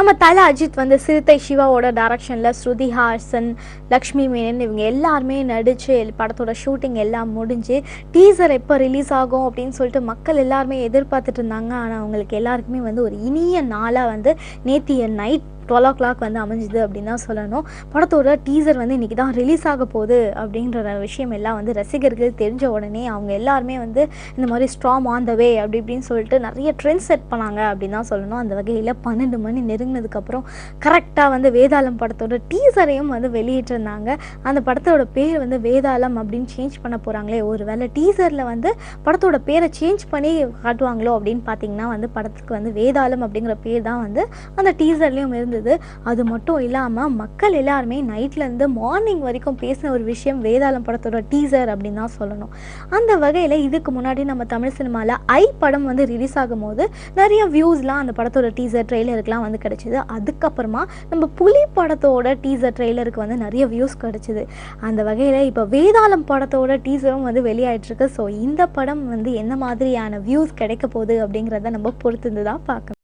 நம்ம தல அஜித் வந்து சிறுத்தை சிவாவோட டைரக்ஷனில் ஸ்ருதி ஹாசன், லக்ஷ்மி மேனன் இவங்க எல்லாருமே நடித்து படத்தோட ஷூட்டிங் எல்லாம் முடிஞ்சு டீசர் எப்போ ரிலீஸ் ஆகும் அப்படின்னு சொல்லிட்டு மக்கள் எல்லாருமே எதிர்பார்த்துட்டு இருந்தாங்க. ஆனால் அவங்களுக்கு எல்லாருக்குமே வந்து ஒரு இனிய நாளாக வந்து நேத்திய நைட் 12 o'clock வந்து அமைஞ்சுது அப்படின்னு தான் சொல்லணும். படத்தோட டீசர் வந்து இன்றைக்கி தான் ரிலீஸ் ஆக போகுது அப்படின்ற விஷயம் எல்லாம் வந்து ரசிகர்கள் தெரிஞ்ச உடனே அவங்க எல்லாருமே வந்து இந்த மாதிரி ஸ்ட்ராங் ஆன் த வே அப்படி இப்படின்னு சொல்லிட்டு நிறைய ட்ரெண்ட் செட் பண்ணாங்க அப்படின்னு தான் சொல்லணும். அந்த வகையில் 12 மணி நெருங்கினதுக்கப்புறம் கரெக்டாக வந்து வேதாளம் படத்தோட டீசரையும் வந்து வெளியிட்டிருந்தாங்க. அந்த படத்தோட பேர் வந்து வேதாளம் அப்படின்னு சேஞ்ச் பண்ண போகிறாங்களே, ஒரு வேளை டீசரில் வந்து படத்தோட பேரை சேஞ்ச் பண்ணி காட்டுவாங்களோ அப்படின்னு பார்த்தீங்கன்னா வந்து படத்துக்கு வந்து வேதாளம் அப்படிங்கிற பேர் தான் வந்து அந்த டீசர்லேயும் இருந்தது. அது மட்டும் இல்லாமல் மக்கள் எல்லாருமே நைட்லேருந்து மார்னிங் வரைக்கும் பேசின ஒரு விஷயம் வேதாளம் படத்தோட டீசர் அப்படின்னு தான் சொல்லணும். அந்த வகையில் இதுக்கு முன்னாடி நம்ம தமிழ் சினிமாவில் ஐ படம் வந்து ரிலீஸ் ஆகும் போது நிறைய வியூஸ்லாம் அந்த படத்தோட டீசர் ட்ரெய்லருக்குலாம் வந்து கிடச்சிது. அதுக்கப்புறமா நம்ம புலி படத்தோட டீசர் ட்ரெய்லருக்கு வந்து நிறைய வியூஸ் கிடச்சிது. அந்த வகையில் இப்போ வேதாளம் படத்தோட டீசரும் வந்து வெளியாயிட்டிருக்கு. ஸோ இந்த படம் வந்து என்ன மாதிரியான வியூஸ் கிடைக்க போகுது அப்படிங்கிறத நம்ம பொறுத்திருந்து தான் பார்க்கணும்.